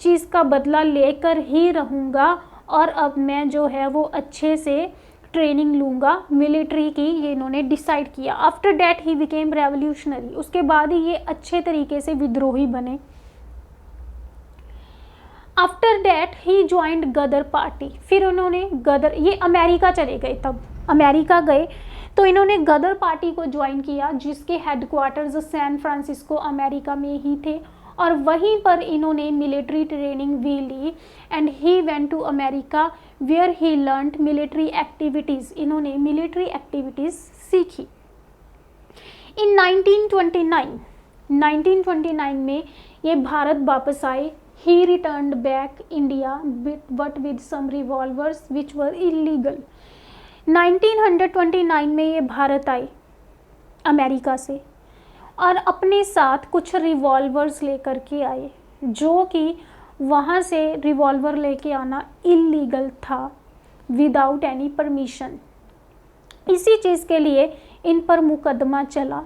चीज़ का बदला लेकर ही रहूँगा और अब मैं जो है वो अच्छे से ट्रेनिंग लूँगा मिलिट्री की, ये इन्होंने डिसाइड किया। After that he became revolutionary, उसके बाद ही ये अच्छे तरीके से विद्रोही बने। After that he joined Ghadar party, फिर उन्होंने गदर, ये अमेरिका चले गए, तब अमेरिका गए तो इन्होंने गदर पार्टी को ज्वाइन किया जिसके हेडक्वार्टर्स सैन फ्रांसिस्को अमेरिका में ही थे। और वहीं पर इन्होंने मिलिट्री ट्रेनिंग भी ली and he went to America where he learned military activities, इन्होंने मिलिट्री एक्टिविटीज़ सीखी। इन 1929 में ये भारत वापस आए। He returned back India but with some revolvers which were illegal. 1929 में ये भारत आए अमेरिका से और अपने साथ कुछ रिवॉल्वर्स लेकर के आए, जो कि वहाँ से रिवॉल्वर लेके आना इलीगल था, विदाउट एनी परमिशन। इसी चीज़ के लिए इन पर मुकदमा चला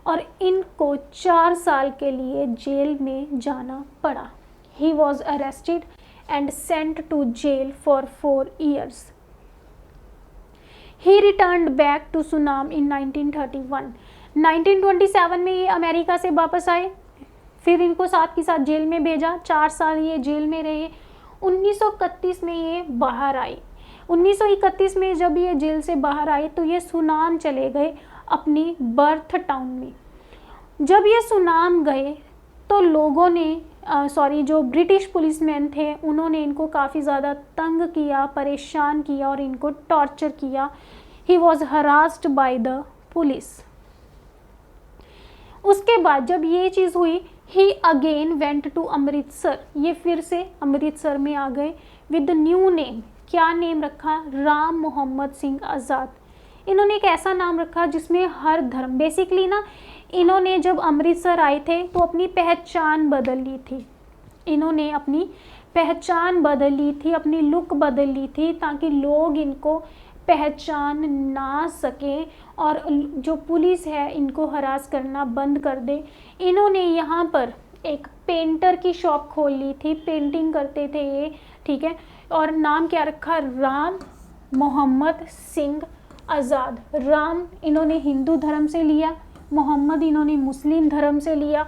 और इनको 4 साल के लिए जेल में जाना पड़ा। He was arrested and sent to jail for 4 years। He returned back to Sunam in 1931। 1927 में ये अमेरिका से वापस आए, फिर इनको साथ के साथ जेल में भेजा, 4 साल ये जेल में रहे। 1931 में ये बाहर आए। 1931 में जब ये जेल से बाहर आए तो ये सुनाम चले गए अपनी बर्थ टाउन में। जब ये सुनाम गए तो लोगों ने जो ब्रिटिश पुलिसमैन थे उन्होंने इनको काफ़ी ज़्यादा तंग किया, परेशान किया और इनको टॉर्चर किया। He was harassed by the police. उसके बाद जब ये चीज़ हुई, ही अगेन वेंट टू अमृतसर, ये फिर से अमृतसर में आ गए विद न्यू नेम। क्या नेम रखा? राम मोहम्मद सिंह आज़ाद। इन्होंने एक ऐसा नाम रखा जिसमें हर धर्म, बेसिकली ना इन्होंने जब अमृतसर आए थे तो अपनी पहचान बदल ली थी। इन्होंने अपनी पहचान बदल ली थी, अपनी लुक बदल ली थी ताकि लोग इनको पहचान ना सके और जो पुलिस है इनको हरास करना बंद कर दे। इन्होंने यहाँ पर एक पेंटर की शॉप खोल ली थी, पेंटिंग करते थे ये, ठीक है। और नाम क्या रखा? राम मोहम्मद सिंह आज़ाद। राम इन्होंने हिंदू धर्म से लिया, मोहम्मद इन्होंने मुस्लिम धर्म से लिया,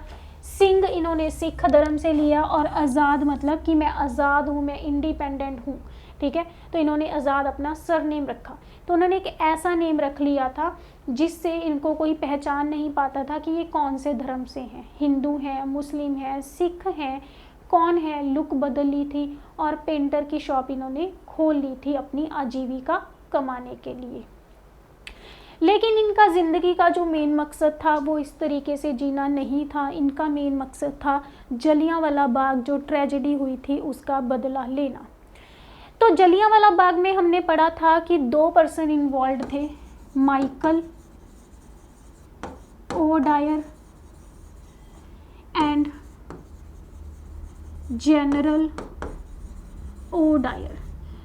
सिंह इन्होंने सिख धर्म से लिया और आज़ाद मतलब कि मैं आज़ाद हूँ, मैं इंडिपेंडेंट हूँ, ठीक है। तो इन्होंने आज़ाद अपना सरनेम रखा। तो उन्होंने एक ऐसा नेम रख लिया था जिससे इनको कोई पहचान नहीं पाता था कि ये कौन से धर्म से हैं, हिंदू हैं, मुस्लिम हैं, सिख हैं, कौन है। लुक बदल ली थी और पेंटर की शॉप इन्होंने खोल ली थी अपनी आजीविका कमाने के लिए। लेकिन इनका ज़िंदगी का जो मेन मकसद था वो इस तरीके से जीना नहीं था। इनका मेन मकसद था जलियांवाला बाग जो ट्रेजेडी हुई थी उसका बदला लेना। तो जलियांवाला बाग में हमने पढ़ा था कि 2 पर्सन इन्वॉल्व थे, Michael O Dyer and general O Dyer.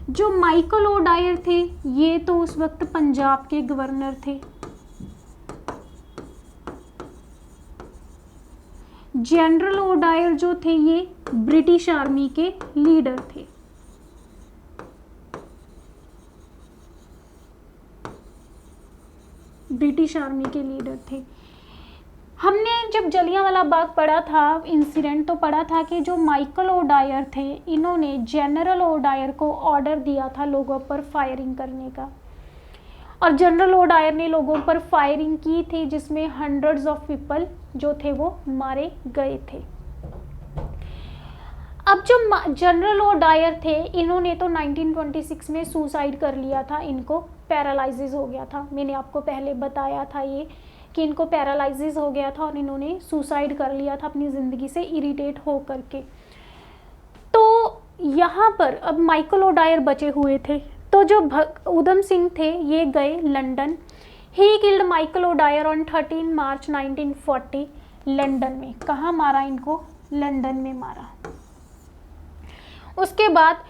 जो माइकल ओ डायर थे ये तो उस वक्त पंजाब के गवर्नर थे। जनरल ओ डायर जो थे ये ब्रिटिश आर्मी के लीडर थे। ब्रिटिश आर्मी के लीडर थे। हमने जब जलियांवाला बाग पढ़ा था इंसिडेंट तो पढ़ा था कि जो माइकल ओ डायर थे इन्होंने जनरल ओ डायर को ऑर्डर दिया था लोगों पर फायरिंग करने का, और जनरल ओ डायर ने लोगों पर फायरिंग की थी जिसमें हंड्रेड्स ऑफ पीपल जो थे वो मारे गए थे। अब जो जनरल ओ डायर थे इन्होंने तो 1926 में सुसाइड कर लिया था, इनको पैरालिसिस हो गया था। मैंने आपको पहले बताया था ये कि इनको पैरालिसिस हो गया था और इन्होंने सुसाइड कर लिया था अपनी ज़िंदगी से इरिटेट हो करके। तो यहाँ पर अब माइकल ओडायर बचे हुए थे, तो जो उधम सिंह थे ये गए London. He killed Michael O'Dwyer on 13 March 1940 London में। कहाँ मारा इनको? लंदन में मारा। उसके बाद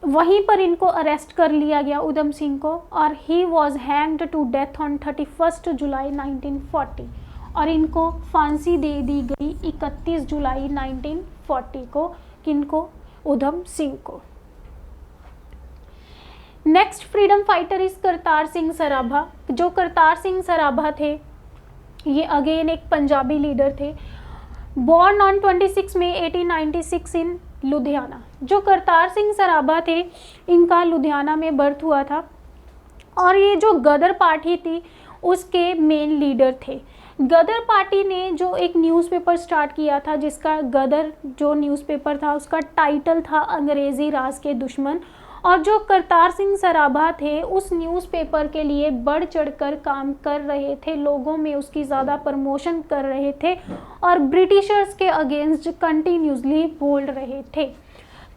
वहीं पर इनको अरेस्ट कर लिया गया उधम सिंह को, और he was hanged to death on 31 July 1940, और इनको फांसी दे दी गई 31 जुलाई 1940 को। किनको? उधम सिंह को। Next freedom fighter is Kartar Singh Sarabha. जो करतार सिंह सराभा थे ये अगेन एक पंजाबी लीडर थे। बॉर्न ऑन 26 मई 1896 इन लुधियाना। जो करतार सिंह सराभा थे इनका लुधियाना में बर्थ हुआ था, और ये जो गदर पार्टी थी उसके मेन लीडर थे। गदर पार्टी ने जो एक न्यूज़पेपर स्टार्ट किया था, जिसका गदर जो न्यूज़पेपर था उसका टाइटल था अंग्रेज़ी राज के दुश्मन, और जो करतार सिंह सराभा थे उस न्यूज़पेपर के लिए बढ़ चढ़कर काम कर रहे थे, लोगों में उसकी ज़्यादा प्रमोशन कर रहे थे और ब्रिटिशर्स के अगेंस्ट कंटिन्यूसली बोल रहे थे।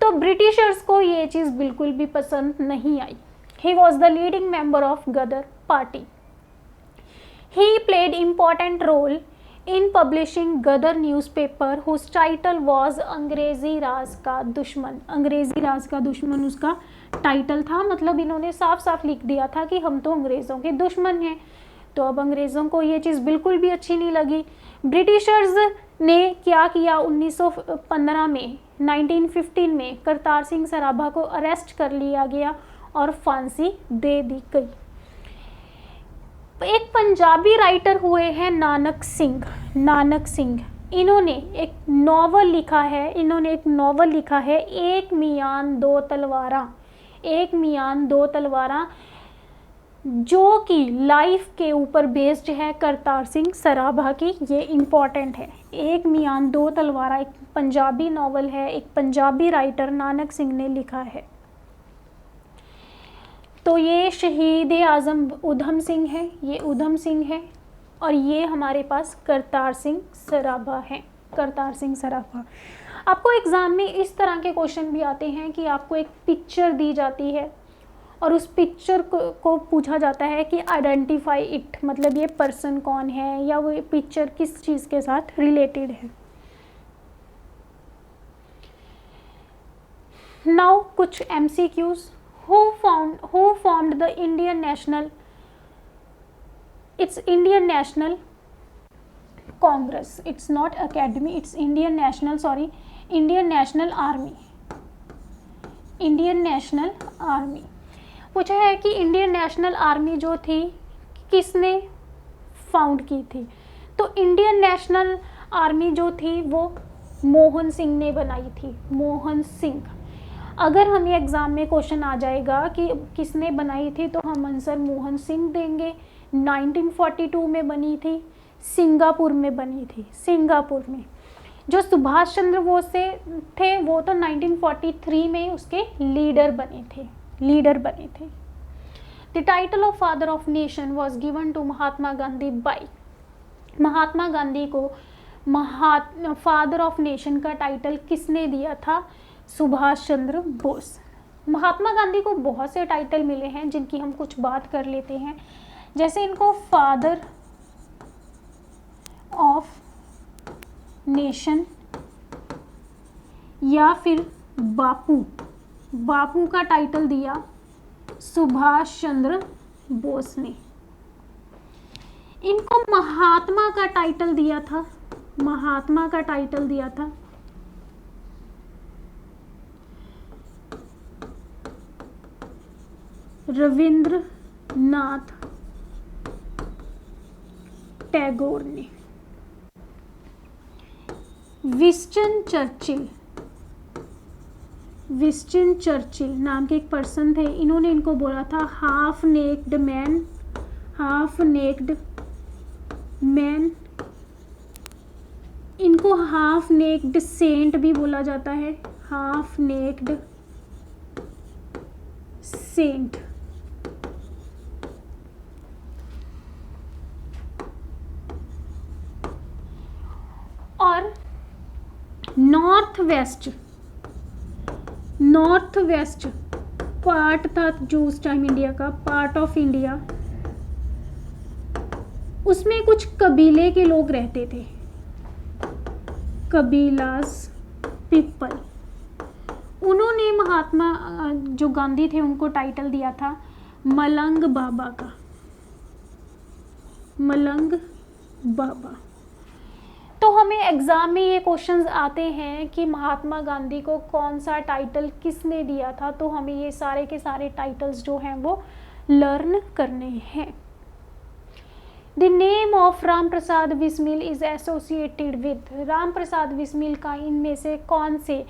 तो ब्रिटिशर्स को ये चीज़ बिल्कुल भी पसंद नहीं आई। He was the leading member of Ghadar party. He played important role in publishing Ghadar newspaper whose title was अंग्रेज़ी राज का दुश्मन। अंग्रेज़ी राज का दुश्मन उसका टाइटल था, मतलब इन्होंने साफ साफ लिख दिया था कि हम तो अंग्रेज़ों के दुश्मन हैं। तो अब अंग्रेज़ों को ये चीज़ बिल्कुल भी अच्छी नहीं लगी। ब्रिटिशर्स ने क्या किया? 1915 में 1915 में करतार सिंह सराभा को अरेस्ट कर लिया गया और फांसी दे दी गई। एक पंजाबी राइटर हुए हैं नानक सिंह। नानक सिंह इन्होंने एक नॉवल लिखा है एक मियान दो तलवारा। एक मियान दो तलवारा, जो कि लाइफ के ऊपर बेस्ड है करतार सिंह सराभा की। ये इम्पॉर्टेंट है। एक मियान दो तलवारा एक पंजाबी नॉवल है, एक पंजाबी राइटर नानक सिंह ने लिखा है। तो ये शहीद आज़म उधम सिंह है, ये उधम सिंह है, और ये हमारे पास करतार सिंह सराभा है। करतार सिंह सराभा। आपको एग्ज़ाम में इस तरह के क्वेश्चन भी आते हैं कि आपको एक पिक्चर दी जाती है और उस पिक्चर को पूछा जाता है कि आइडेंटिफाई इट, मतलब ये पर्सन कौन है या वो पिक्चर किस चीज़ के साथ रिलेटेड है। नाउ कुछ MCQs। Who formed the Indian National? It's Indian National Congress. It's not Academy. It's Indian National Army. Indian National Army. पूछा है कि इंडियन नेशनल आर्मी जो थी किसने फाउंड की थी? तो इंडियन नेशनल आर्मी जो थी वो मोहन सिंह ने बनाई थी। मोहन सिंह। अगर हमें एग्ज़ाम में क्वेश्चन आ जाएगा कि किसने बनाई थी तो हम आंसर मोहन सिंह देंगे। 1942 में बनी थी, सिंगापुर में बनी थी। सिंगापुर में। जो सुभाष चंद्र बोस से थे वो तो 1943 में उसके लीडर बने थे। The title of father of nation was given to Mahatma Gandhi by. Mahatma Gandhi को फादर ऑफ नेशन का टाइटल किसने दिया था? सुभाष चंद्र बोस। महात्मा गांधी को बहुत से टाइटल मिले हैं जिनकी हम कुछ बात कर लेते हैं। जैसे इनको फादर ऑफ नेशन या फिर बापू का टाइटल दिया सुभाष चंद्र बोस ने। इनको महात्मा का टाइटल दिया था रविंद्रनाथ टैगोर ने। विंस्टन चर्चिल नाम के एक पर्सन थे, इन्होंने इनको बोला था हाफ नेक्ड मैन। इनको हाफ नेक्ड सेंट भी बोला जाता है। Half naked saint. और नॉर्थ वेस्ट पार्ट था जो उस टाइम इंडिया का पार्ट ऑफ इंडिया, उसमें कुछ कबीले के लोग रहते थे, कबीलास पीपल। उन्होंने महात्मा जो गांधी थे उनको टाइटल दिया था मलंग बाबा का, मलंग बाबा। तो हमें एग्जाम में ये क्वेश्चंस आते हैं कि महात्मा गांधी को कौन सा टाइटल किसने दिया था, तो हमें ये सारे के सारे टाइटल्स जो हैं वो लर्न करने हैं। The name of Ram Prasad Bismil is associated with, Ram Prasad Bismil का इनमें से कौन से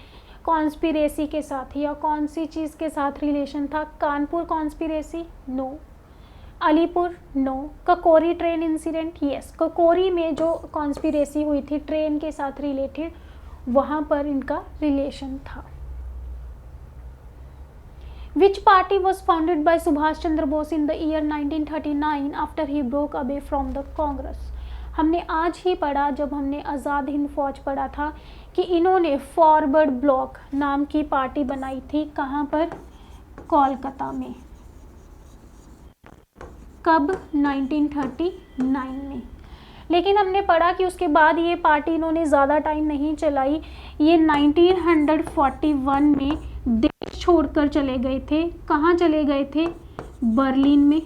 कॉन्स्पिरेसी के साथ या कौन सी चीज़ के साथ रिलेशन था? Kanpur conspiracy, no. Alipur, no. Kakori train incident, yes. Kakori में जो कॉन्स्पिरेसी हुई थी ट्रेन के साथ रिलेटेड, वहाँ पर इनका रिलेशन था। Which party was founded by Subhash Chandra Bose in the year 1939 after he broke away from the Congress? हमने आज ही पढ़ा जब हमने आज़ाद हिंद फौज पढ़ा था कि इन्होंने फॉरवर्ड ब्लॉक नाम की पार्टी बनाई थी। कहाँ पर? कोलकाता में। कब? 1939 में। लेकिन हमने पढ़ा कि उसके बाद ये पार्टी इन्होंने ज़्यादा टाइम नहीं चलाई, ये 1941 में देश छोड़कर चले गए थे। कहाँ चले गए थे? बर्लिन में,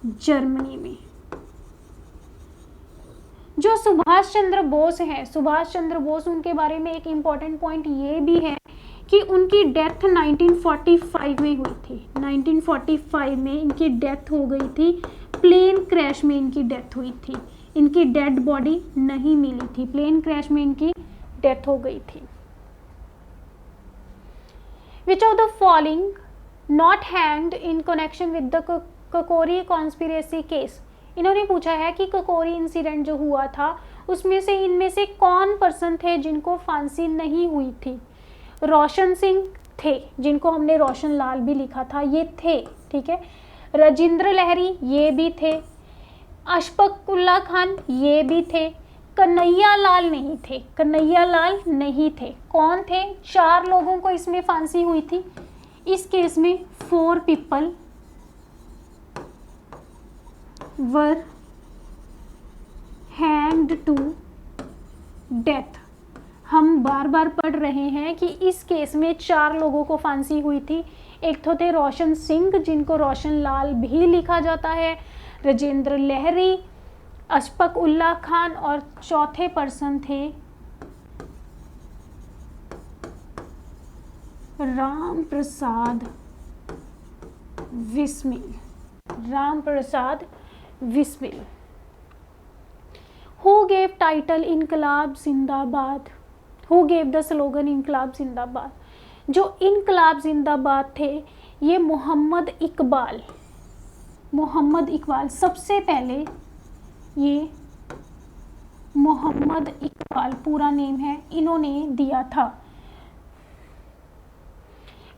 जर्मनी में। जो सुभाष चंद्र बोस हैं, सुभाष चंद्र बोस, उनके बारे में एक इम्पॉर्टेंट पॉइंट ये भी है कि उनकी डेथ 1945 में हुई थी। 1945 में इनकी डेथ हो गई थी, प्लेन क्रैश में इनकी डेथ हुई थी। इनकी डेड बॉडी नहीं मिली थी, प्लेन क्रैश में इनकी डेथ हो गई थी। Which of the following not hanged in connection with the Kakori conspiracy case? इन्होंने पूछा है कि ककोरी इंसिडेंट जो हुआ था उसमें से इनमें से कौन पर्सन थे जिनको फांसी नहीं हुई थी? रोशन सिंह थे, जिनको हमने रोशन लाल भी लिखा था, ये थे, ठीक है। राजेंद्र लहरी, ये भी थे। अशफाक उल्ला खान, ये भी थे। कन्हैया लाल नहीं थे, कन्हैया लाल नहीं थे। कौन थे? 4 लोगों को इसमें फांसी हुई थी। इस केस में 4 people were hanged to death। हम बार बार पढ़ रहे हैं कि इस केस में 4 लोगों को फांसी हुई थी। एक तो थे रोशन सिंह, जिनको रोशन लाल भी लिखा जाता है, राजेंद्र लहरी, अशफाक उल्ला खान, और चौथे पर्सन थे Ram Prasad Bismil. Ram Prasad Bismil. Who gave title इनकलाब जिंदाबाद? Who gave the slogan इनकलाब जिंदाबाद? जो इनकलाब जिंदाबाद थे ये मोहम्मद इकबाल, मोहम्मद इकबाल सबसे पहले, ये मोहम्मद इकबाल पूरा नेम है, इन्होंने दिया था।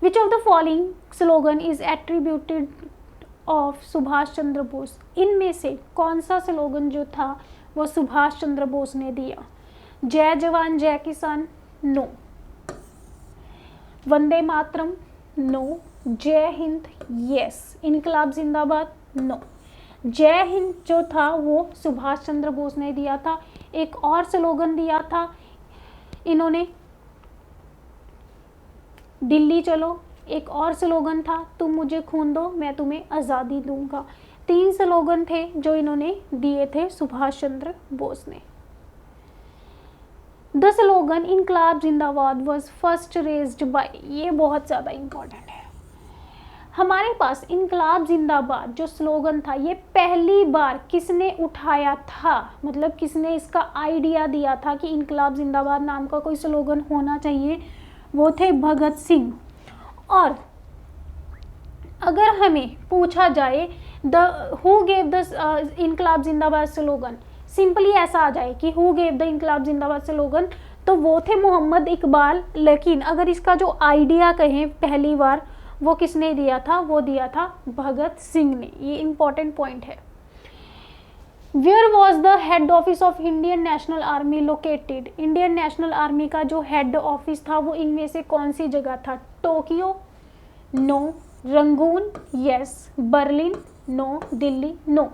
Which of the following slogan is attributed of Subhash Chandra Bose? इनमें से कौन सा स्लोगन जो था वो सुभाष चंद्र बोस ने दिया? जय जवान जय किसान, नो। वंदे मातरम, नो। जय हिंद, यस। इनकलाब जिंदाबाद, नो। जय हिंद जो था वो सुभाष चंद्र बोस ने दिया था। एक और स्लोगन दिया था इन्होंने, दिल्ली चलो। एक और स्लोगन था, तुम मुझे खून दो मैं तुम्हें आज़ादी दूंगा। 3 स्लोगन थे जो इन्होंने दिए थे सुभाष चंद्र बोस ने। द स्लोगन इनकलाब जिंदाबाद वाज फर्स्ट रेज्ड बाय, ये बहुत ज़्यादा इम्पोर्टेंट है। हमारे पास इनकलाब जिंदाबाद जो स्लोगन था ये पहली बार किसने उठाया था, मतलब किसने इसका आइडिया दिया था कि इनकलाब जिंदाबाद नाम का कोई स्लोगन होना चाहिए? वो थे भगत सिंह। और अगर हमें पूछा जाए हु गेव द इनकलाब जिंदाबाद स्लोगन, सिंपली ऐसा आ जाए कि हु गेव द इनकलाब जिंदाबाद स्लोगन, तो वो थे मोहम्मद इकबाल। लेकिन अगर इसका जो आइडिया कहें पहली बार वो किसने दिया था? वो दिया था भगत सिंह ने। ये इम्पोर्टेंट पॉइंट है। Where was the head office of Indian national Army located? Indian national Army का जो हेड ऑफिस था वो इनमें से कौन सी जगह था? Tokyo, no. Rangoon, yes. Berlin, no. Delhi, no.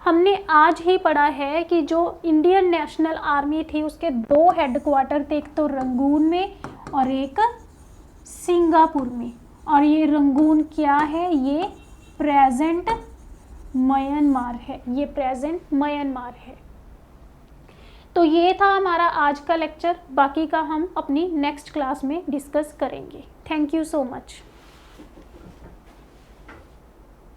हमने आज ही पढ़ा है कि जो इंडियन नेशनल आर्मी थी उसके दो हेडक्वार्टर थे, एक तो रंगून में और एक सिंगापुर में। और ये रंगून क्या है? ये प्रेजेंट म्यांमार है, ये प्रेजेंट म्यांमार है। तो ये था हमारा आज का लेक्चर, बाकी का हम अपनी नेक्स्ट क्लास में डिस्कस करेंगे। Thank you so much.